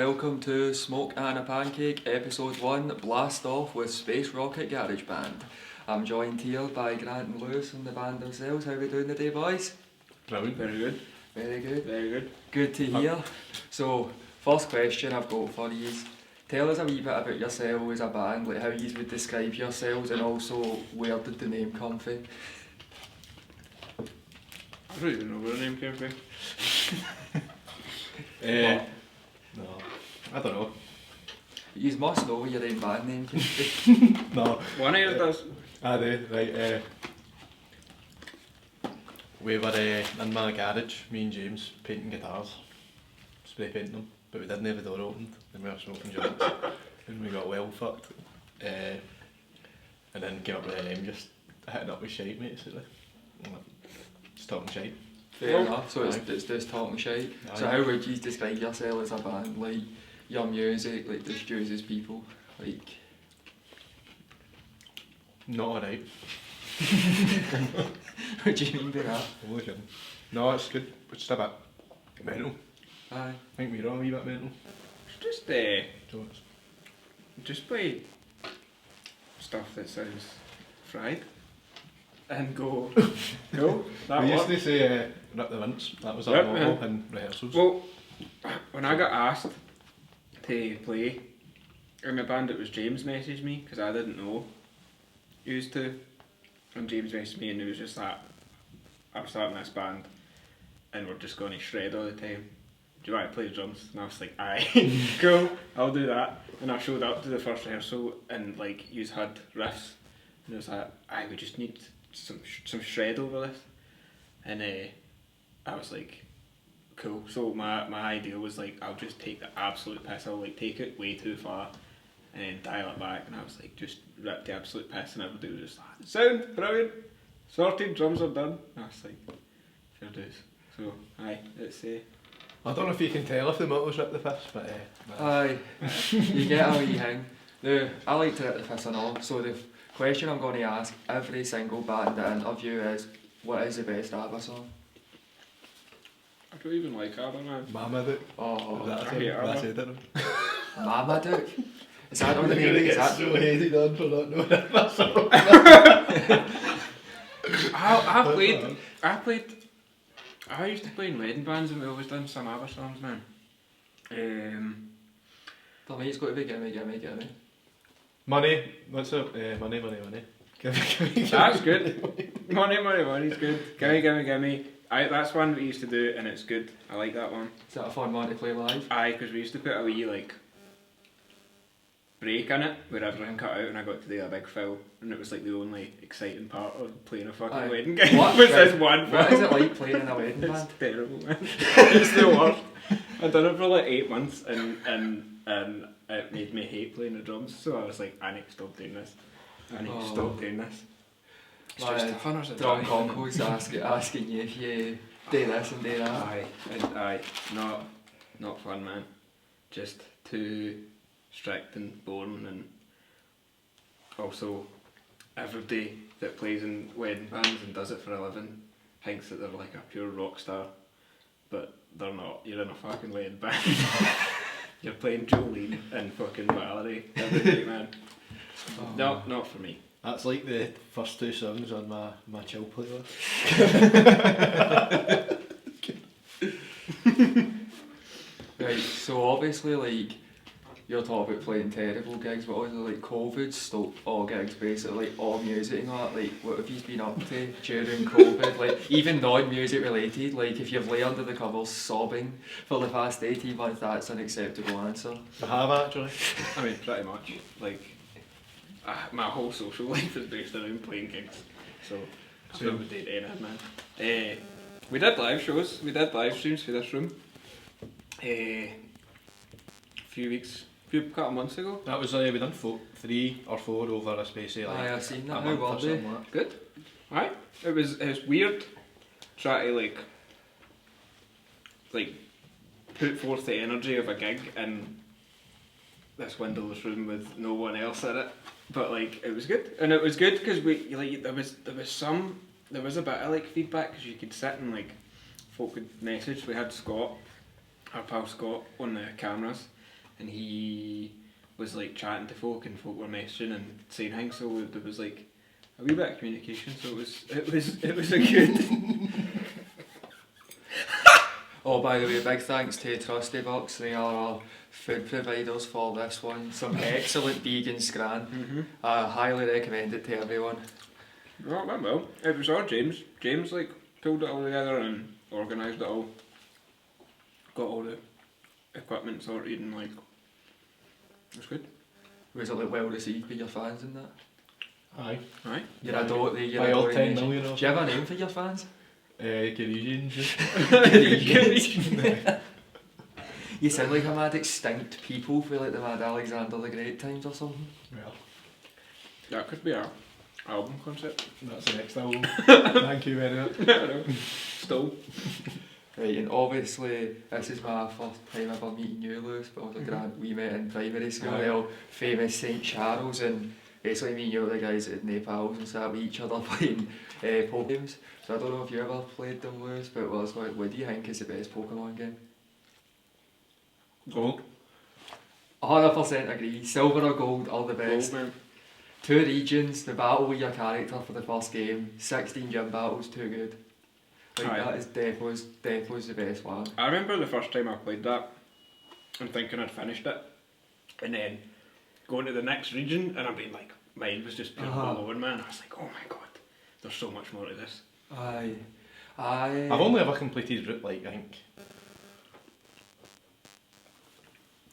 welcome to Smoke and a Pancake, episode 1, Blast Off with Space Rocket Garage Band. I'm joined here by Grant and Lewis from the band themselves. How are we doing today, boys? Brilliant. Very good. Very good. Very good. Good to hear. So, first question I've got for you is, tell us a wee bit about yourselves as a band, like how you would describe yourselves, and also where did the name come from? I don't even know where the name came from. No, I don't know. You must know where your own band name came from. No. One of you does. I do, right. We were in my garage, me and James, painting guitars, spray painting them, but we didn't have the door opened, and we were smoking joints, and we got well fucked. And then came up with the name, just hitting up with shite, basically. Just talking shite. Fair enough, so it's just talking shite. So how would you describe yourself as a band, like your music, like the Stews as people, like? Not alright. What do you mean by that? No, it's good, but just a bit mental. Aye. I think we're all a wee bit mental. Just So it's just play stuff that sounds fried and go. No, that we used works. to say Rip the Vince, that was our Rip motto the- in rehearsals. Well, when I got asked to play in the band, it was James messaged me because I didn't know used to, and James messaged me and it was just that I'm starting this band and we're just going to shred all the time. Do you want to play the drums? And I was like, aye, cool, I'll do that. And I showed up to the first rehearsal and like used had riffs, and it was like, aye, we just need some shred over this. And I was like, cool. So my idea was like, I'll just take the absolute piss. I'll like take it way too far and then dial it back. And I was like, just rip the absolute piss, and everybody was just like, sound brilliant, sorted, drums are done. And I was like, fair dues. So aye, it's I don't know if you can tell if the motto's Rip the Piss, but Aye, you get a wee thing. Now, I like to rip the piss and all, so the question I'm going to ask every single band I interview is, what is the best ABBA song? I don't even like ABBA, man. Marmaduke. Oh, That's I hate it. That's ABBA. it. Marmaduke? Is that on the You're name? gonna Is get that? so hated on for not knowing that song. I used to play in wedding bands and we always done some ABBA songs, man. For me, it's got to be Gimme, Gimme, Gimme. Money. What's up? Money. Give me. That's good. Money's good. Gimme. That's one we used to do and it's good. I like that one. Is that a fun one to play live? Aye, because we used to put a wee like break in it where everything cut out and I got to do a big fill, and it was like the only exciting part of playing a fucking Aye. wedding gig. What? was this one fill. What is it like playing in a wedding It's band? terrible, man. It's the worst. I'd done it for like 8 months and it made me hate playing the drums, so I was like, I need to stop doing this. I need to stop doing this. It's My just fun as a drum drum. combos asking you if you do this and do that. Aye, not fun, man. Just too strict and boring, and also everybody that plays in wedding bands and does it for a living thinks that they're like a pure rock star, but they're not. You're in a fucking wedding band. You're playing Jolene and fucking Valerie every day, man. Oh. No, not for me. That's like the first 2 songs on my chill playlist. Right, so obviously, like, you're talking about playing terrible gigs, but also like COVID stopped all gigs, basically, like all music and that. Like, what have you been up to during COVID? Like, even non-music related, like if you've lay under the covers sobbing for the past 18 months, that's an acceptable answer. I have actually. I mean, pretty much. Like, my whole social life is based around playing gigs, so I wouldn't date anything, man. We did live shows. We did live streams for this room. A couple of months ago. That was we done 3 or 4 over a space of like Aye, I've seen that. a How month were or they? something like that. Good. Aye. It was weird trying to like put forth the energy of a gig in this windowless room with no one else in it. But like it was good, and it was good because we like there was a bit of like feedback because you could sit and like folk would message. We had Scott, our pal Scott, on the cameras, and he was like chatting to folk, and folk were messaging and saying things, so there was like a wee bit of communication, so it was a good. Oh, by the way, big thanks to Trusty Box. They are our food providers for this one. Some excellent vegan scran. I highly recommend it to everyone. No, it went well. It was all James. James like pulled it all together and organised it all. Got all the equipment sorted and like it was good. Was it like well received by your fans and that? Aye. Aye. You're adoring By all adoring 10 nation. million Do of you have a name for your fans? Canadians. You sound like a mad extinct people for like the mad Alexander the Great times or something. Well, That could be our album concept. that's the next album. Thank you very much. Still. Right, and obviously this is my first time ever meeting you, Lewis, but also Grant, we met in primary school, Aye. well, famous St Charles, and basically me and you were the guys at Nepals and sat with each other playing Pokemon games. So I don't know if you ever played them, Lewis, but what do you think is the best Pokemon game? Gold. 100% agree, silver or gold are the best. Gold, man. 2 regions, the battle with your character for the first game, 16 gym battles, too good. Like Aye. that is Depo's the best one. I remember the first time I played that and thinking I'd finished it, and then going to the next region and I'm being like, mine was just pure blowing, man. I was like, oh my god, there's so much more to this. Aye. I've only ever completed Route, like, I think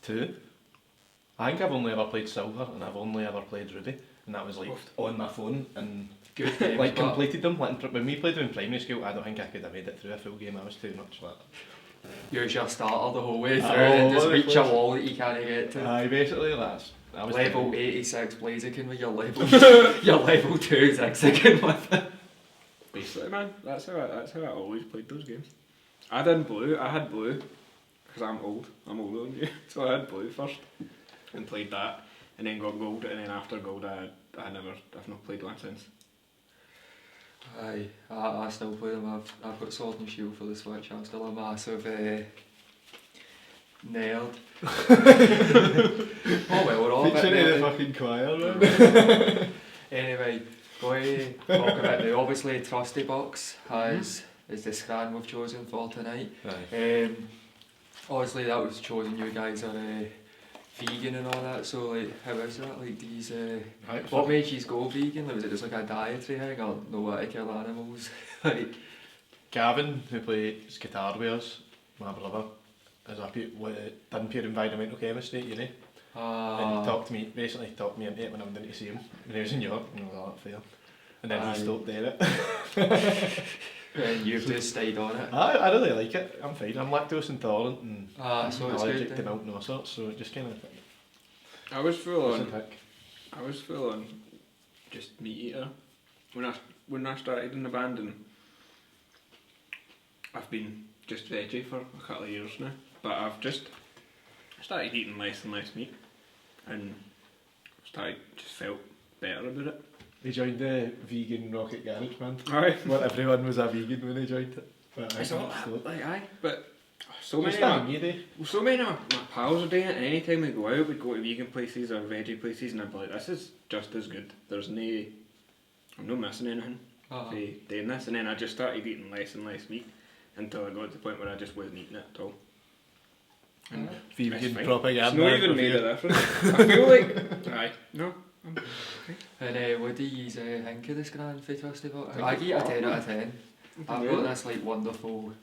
2. I think I've only ever played Silver and I've only ever played Ruby, and that was like on my phone and Good games, like but completed them. Like, when we played them in primary school, I don't think I could have made it through a full game. I was too much like use your starter the whole way through Oh, and just what a reach a place. wall that you can't get to. Aye, basically that's. I was Level terrible. 86 Blaziken with your level your level 2 Zigzagoon with it. Basically, man, that's how I always played those games. I had blue because I'm old. I'm older than you, so I had blue first and played that, and then got gold, and then after gold, I've not played one since. Aye, I still play them. I've got Sword and Shield for the Switch. I'm still a massive nerd. Oh well, we're all a bit Featuring in the nerdy. fucking choir, man. Anyway, going to talk about now. Obviously, Trusty Box is the scran we've chosen for tonight. Aye. Obviously, that was chosen. You guys are vegan and all that. So, like, how is that? Like, these Right, what made you go vegan? Like, was it just like a dietary thing, or no way to kill animals? Like, Gavin, who plays guitar with us, my brother, is done pure environmental chemistry at uni. And he taught me into it when I went in to see him when he was in York, and I was like, fair. And then Aye. he stopped doing it. and you've just stayed on it. I really like it. I'm fine. I'm lactose intolerant and So it's allergic good. to Then. milk and all sorts, so it just kind of I was full doesn't on. tick. I was full on just meat eater when I started in the band, and I've been just veggie for a couple of years now. But I've just started eating less and less meat, and just felt better about it. He joined the vegan Rocket Garage band. Aye. Well, everyone was a vegan when they joined it. But It's all that, like aye, but so Just many. a me day. So many of my pals are doing it, and any time we go out, we'd go to vegan places or veggie places, and I'd be like, this is just as good. I'm not missing anything for doing this. And then I just started eating less and less meat until I got to the point where I just wasn't eating it at all. And it's Vegan fine. propaganda. It's not even for made you. a difference. I feel like, aye, no. And what do you think of this grand for Trusty Box? I I think give it a it's 10 out of 10. I've got this like wonderful,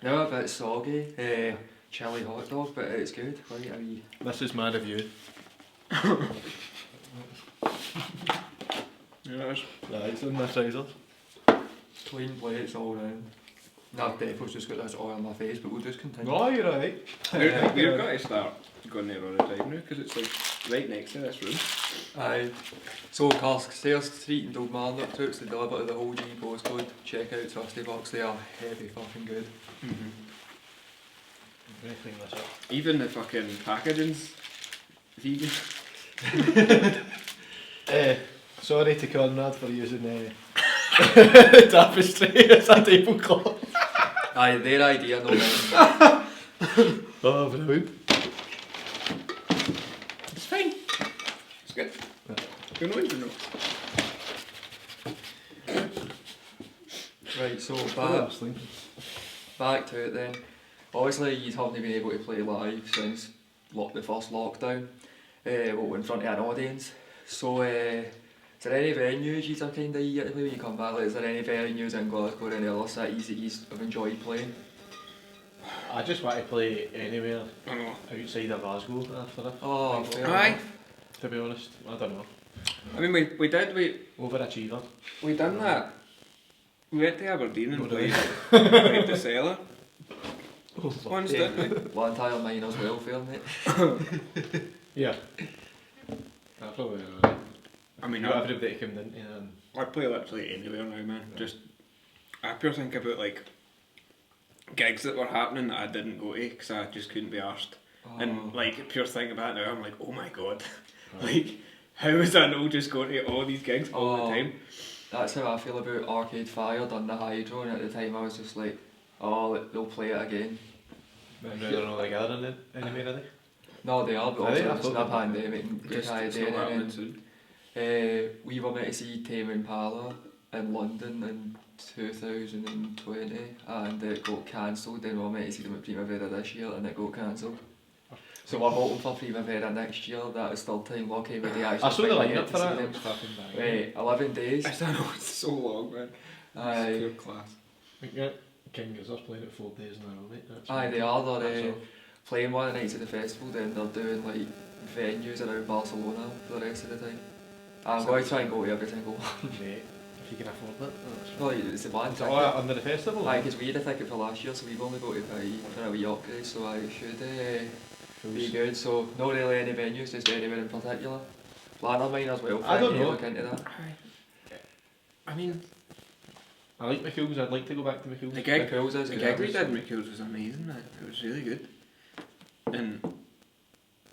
now a bit soggy, chili hot dog, but it's good. Quite a wee. This is my review. Yeah, it's Right, it's in my trousers. Clean plates all round. I've definitely just got this oil on my face, but we'll just continue. No, you're alright. we've got to start going there all the time now, because it's like right next to this room. Aye. So Carstairs Street in Dogmarnock Troops, they deliver to the whole G postcode. Check out Trusty Box, they are heavy fucking good. Very clean this up. Even the fucking packaging's vegan. Sorry to Conrad for using tapestry as a tablecloth. Aye, their idea, no mine. Oh, brilliant. You don't even know. Right, so I'm sleeping. back to it then. Obviously, you haven't been able to play live since the first lockdown, in front of an audience. So, is there any venues you are kind of eager to play when you come back? Like, is there any venues in Glasgow or any other cities that you have enjoyed playing? I just want to play anywhere I know. outside of Glasgow after this. Oh, fair Aye. enough. To be honest, I don't know. I mean, we Overachiever. done that. We went to Aberdeen and Oh, played, really? played the Cellar once, Yeah. didn't we? One entire miners' welfare, mate. Yeah. I probably know. I mean, Not everybody came into and I play literally anywhere now, man. Just, I pure think about like gigs that were happening that I didn't go to because I just couldn't be arsed. And like pure think about it now, I'm like, oh my god, like how is I not just going to all these gigs all the time? That's how I feel about Arcade Fire done the Hydro, and at the time I was just like, oh, they'll play it again. they're not like gathering anywhere, are they? No, they are, but Are they? also I it's in a thought they- pandemic and good It's not idea. happening And soon. we were meant to see Tame Impala in London in 2020 and it got cancelled. Then we were meant to see them at Primavera this year and it got cancelled. So we're hoping for Primavera next year. That is still time lucky with the actual I saw the finally lineup get for to see that. It them. was fucking bang. 11 days. I know, it's so long, man. Aye. It's pure class. Yeah, King Gizzard's playing it 4 days in a row, mate. That's Aye, they mental. are. They're That's all. playing one of the nights of the festival, then they're doing like venues around Barcelona for the rest of the time. I'm going to try and go to every single one. Mate, if you can afford it. That's Well, it's the one Oh, ticket. under the festival? Aye, because we had a ticket for last year, so we've only got to pay for a wee upgrade, so I should be good. So, not really any venues, just anywhere in particular. Planner mine as well. I don't know. Look into that. I mean, I like McCool's, I'd like to go back to McCool's. the gig, McCool's is the good. gig we did in McCool's was amazing, man. It was really good. And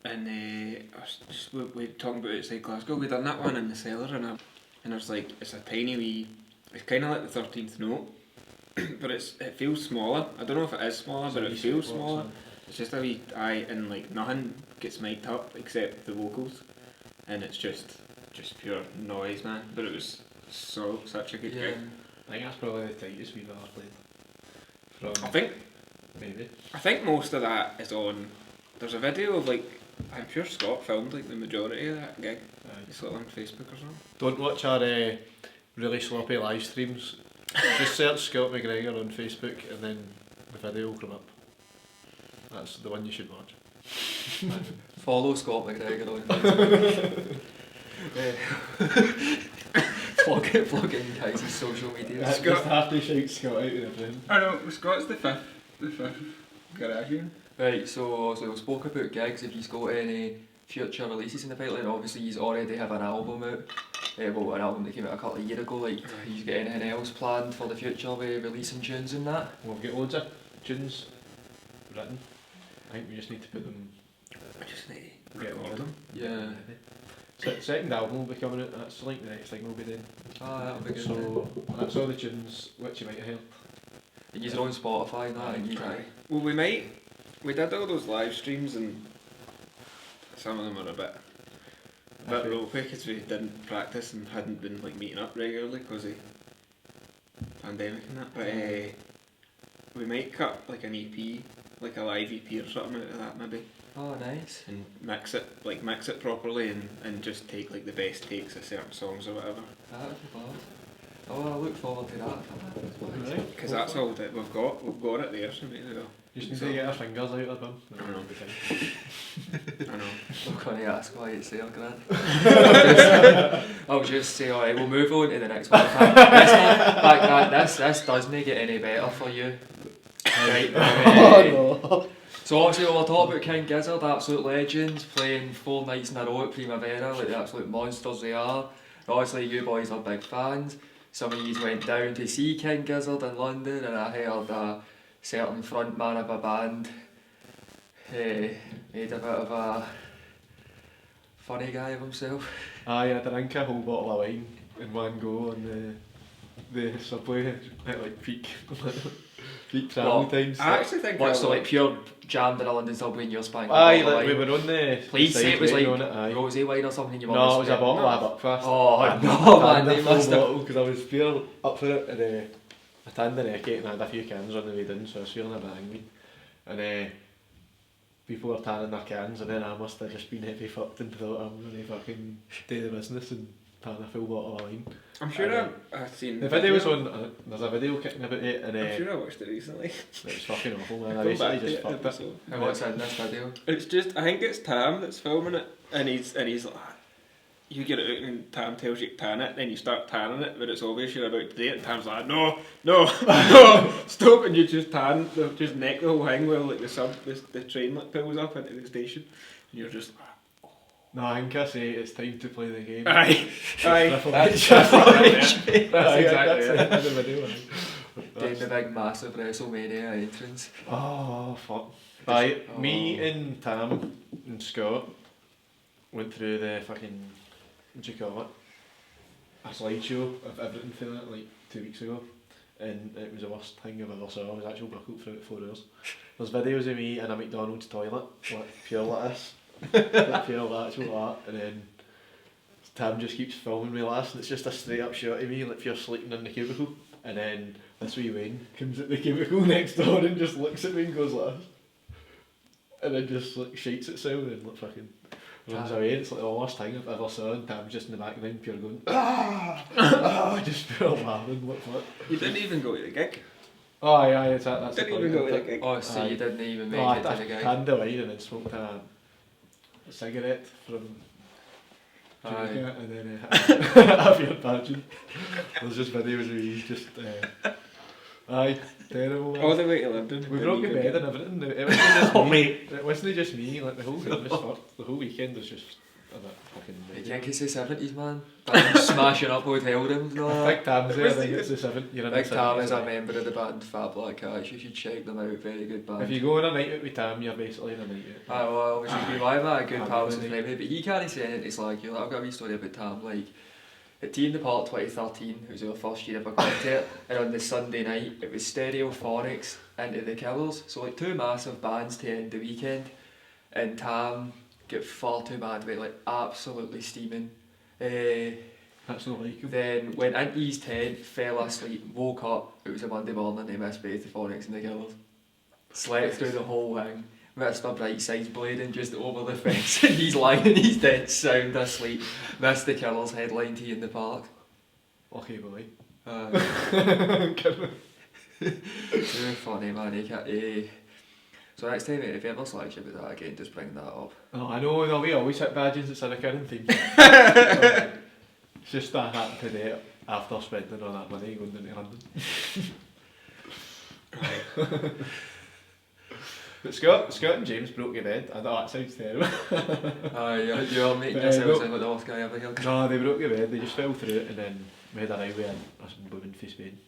I was just, we were talking about outside Glasgow, we done that one in the Cellar and there's like, it's a tiny wee, it's kind of like the 13th note, but it feels smaller. I don't know if it is smaller, but it feels smaller. It's just a wee, and like nothing gets mic'd up except the vocals, and it's just pure noise, man. But it was such a good Yeah. gig. I think that's probably the tightest we've ever played. From, I think most of that is on. There's a video of like, I'm sure Scott filmed like the majority of that gig. It's like on Facebook or something. Don't watch our really sloppy live streams. Just search Scott McGregor on Facebook and then the video will come up. That's the one you should watch. Follow Scott McGregor on Facebook. Plug in guys' social media. Scott- Just have to shout Scott out in a friend. I know, Scott's the fifth Garagian. Right, so we spoke about gigs. If you've got any future releases in the pipeline, obviously you already have an album out. Well, an album that came out a couple of years ago. Like, you got anything else planned for the future with releasing tunes and that? We've got loads of tunes written. I think we just need to put them. I just need to Get record them. Yeah. Second album will be coming out. That's like the next thing we'll be doing. Ah, that'll be good. So that's all the tunes which you might have heard. And you're on Spotify and that, and you Aye. Well, we did all those live streams and some of them are a bit ropey because we didn't practice and hadn't been like meeting up regularly because of pandemic and that. But we might cut like an EP, like a live EP or something out of that maybe, Oh, nice. and mix it properly and just take like the best takes of certain songs or whatever. That would be bad. Oh, I look forward to that. Right. Because that's all that we've got it there, so maybe we'll. Just need to get our fingers out of them. I know. I know. I'm going to ask why it's there, Grant. I'll just say, alright, we'll move on to the next one. This doesn't get any better for you. Right. Oh So obviously we'll talk about King Gizzard, absolute legends, playing 4 nights in a row at Primavera, like the absolute monsters they are. Obviously you boys are big fans. Some of you went down to see King Gizzard in London, and I heard a certain frontman of a band made a bit of a funny guy of himself. Aye, I drank a whole bottle of wine in one go on the subway at like peak. peak travel times. I actually think What's I so would. like pure jammed in a London subway and you're spanking Aye, a bottle like we of wine? were on the. Please say it was like on it, aye. rosé wine or something. And you were No, it was a just- bottle of Buckfast. Oh, And no, I man, they tanned a full must have- bottle because I was pure up for it, and I tanned the neck and I had a few cans on the way down, so I was feeling a bit angry. And people were tanning their cans, and then I must have just been heavy fucked and thought I'm going to fucking do the business and tan a full bottle of wine. I'm sure And, I've seen. The video's on, there's a video kicking about it, and I'm sure I watched it recently. it was fucking awful, man. I Come back basically to just it, fucked it. episode. And what's in this video? It's just, I think it's Tam that's filming it, and he's like, "Ah, you get it out and Tam tells you to tan it, then you start tanning it, but it's obvious you're about to do it, and Tam's like, no, no, stop, and you just just neck the whole thing while like the train like pulls up into the station, and you're just, No, I think I say it's time to play the game. aye, aye, That's exactly it. That's exactly the it. end of the video. aye. Doing the big massive WrestleMania entrance. Oh, fuck. Right, Oh. me and Tam and Scott went through the fucking, what do you call it? A slideshow of everything for that like 2 weeks ago. And it was the worst thing I've ever saw. I was actually buckled for it 4 hours. There's videos of me in a McDonald's toilet, like pure like this. Like pure actual art. And then Tam just keeps filming me last, and it's just a straight up shot of me, like if you're sleeping in the cubicle. And then this wee Wayne comes at the cubicle next door and just looks at me and goes like this. And then just like shakes itself and like fucking runs away. It's like the worst thing I've ever saw, and Tam's just in the background pure going just pure laughing, what fuck. You didn't even go to the gig. Oh aye, it's that's Didn't the even point, go to the isn't it? gig. Oh, so Aye. you didn't even make No, it to I the gig? canned the wine and then smoked a cigarette from Aye. Jamaica, and then have your badging. There's just videos of you just aye, terrible man. All the way to London. We and broke you your go bed get- and everything. It wasn't just Oh, me. mate. It wasn't just me. Like the whole thing was fucked. The whole weekend was just a bit fucking. You can't kiss the 70s, man. Band smashing up hotel rooms and all that. Big Tam's there. I think it's the 7th. You're in Big the Tam 70s, is a like. member of the band Fat Black Cats. You should check them out. Very good band. If you go on a night out with Tam, you're basically on a night out. Aye, well, obviously, we I'm a good Aye, pals aye. with Flemmy, but he can't say anything. It's like, you know, I've got a wee story about Tam. Like, at Tea in the Park 2013, it was our first year ever going to it, and on the Sunday night, it was Stereophonics into the Killers. So, like, two massive bands to end the weekend, and Tam got far too bad with it, like, absolutely steaming. That's not like him. Then went into his tent, fell asleep, woke up, it was a Monday morning, they missed Stereophonics and the Killers. Slept through the whole thing. Missed my bright sides bleeding just over the fence, and he's lying in his dead sound asleep. Missed the Killers headline Tea in the Park. Lucky boy. Too funny, man. He can't, so next time, if you ever slags you about that again, just bring that up. Oh, I know. No, we always hit badges. It's a recurring theme. It's just that happened today after spending all that money going down to London. But Scott and James broke your bed. I know that sounds terrible. You're making But, yourself no. sound like the worst guy ever here. No, they broke your bed. They just fell through it, and then we had a row with a woman for Spain.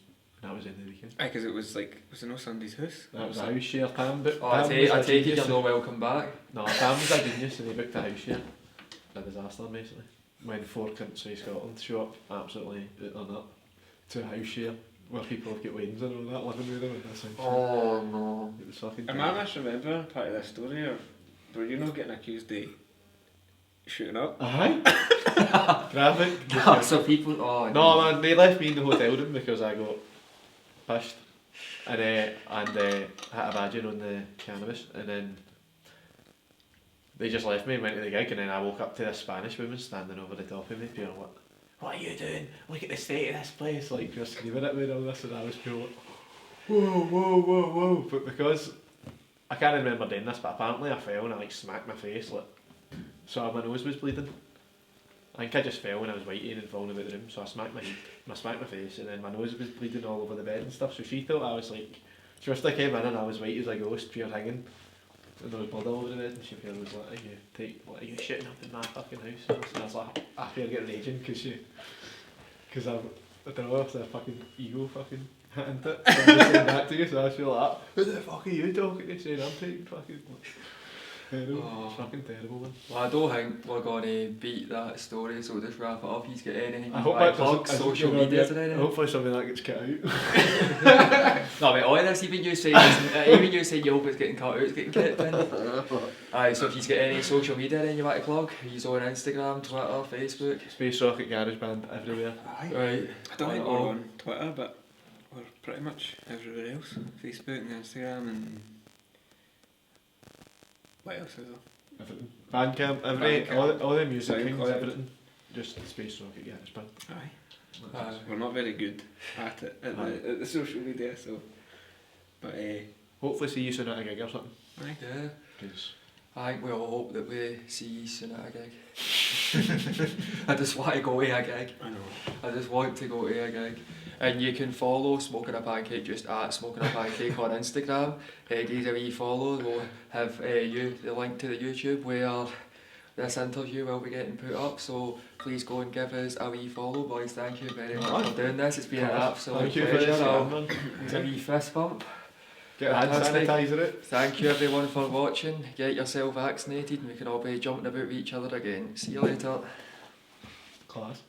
And that was in the weekend. Aye, because it was like, was it no Sunday's house? That was a house share. Tam, but Oh, I Tam take, I was a take it genius. you're not welcome back. No, Tam was a genius, and he booked a house share. A disaster, basically. When 4 cunts from Scotland show up, absolutely out their nut, to a house share where people have got wains and all that living with them, and that's how Oh no. it was fucking. Am I misremembering part of this story, or were you not getting accused of shooting up? Aye. Graphic. So people, oh No man, they left me in the hotel room because I got pissed and had a badging on the cannabis, and then they just left me and went to the gig, and then I woke up to this Spanish woman standing over the top of me, being like, "What are you doing? Look at the state of this place!" Like just screaming at me and all this, and I was pure like, "Whoa, whoa, whoa, whoa!" But because I can't remember doing this, but apparently I fell and I like smacked my face, like, so my nose was bleeding. I think I just fell and I was waiting and falling about the room, so I smacked my face, and then my nose was bleeding all over the bed and stuff. So she thought I was like, she must have came in and I was white as a ghost, pure hanging, and there was blood all over the bed. And she pure was like, "Are you shitting up in my fucking house?" And I was like, I feel getting raging because I don't know if the fucking ego fucking hit into it. So I'm just saying that to you, so I feel like, "Who the fuck are you talking to?" Saying I'm taking fucking. Terrible. Oh. It's fucking terrible, man. Well, I don't think we're going to beat that story, so we'll just wrap it up. He's got anything I you hope want that to plug, doesn't- social you know, media yeah, today. hopefully something like that gets cut out. No, but honest, even you saying you hope it's getting cut out, it's getting kept in. Aye, so if you've got any social media then you want to plug, he's on Instagram, Twitter, Facebook. Space Rocket Garage Band everywhere. Right. I don't think Oh. we're on Twitter, but we're pretty much everywhere else. Facebook and Instagram and what else is there? Everything. Bandcamp, Bandcamp. all the music things, SoundCloud. everything. Just the Space Rocket Garage Band. Aye. Aye. We're not very good at it at the social media, so. But Hopefully see you soon at a gig or something. aye. Yeah. 'Cause I think we all hope that we see you soon at a gig. I just want to go to a gig. I know. I just want to go to a gig. And you can follow Smoking a Pancake just at Smoking a Pancake on Instagram. Give us a wee follow. We'll have the link to the YouTube where this interview will be getting put up. So please go and give us a wee follow, boys. Thank you very much for doing this. It's been an absolute Thank you for pleasure. your So, time, man. a wee fist bump. Get a hand Fantastic. sanitizer it. Thank you everyone for watching. Get yourself vaccinated and we can all be jumping about with each other again. See you later. Class.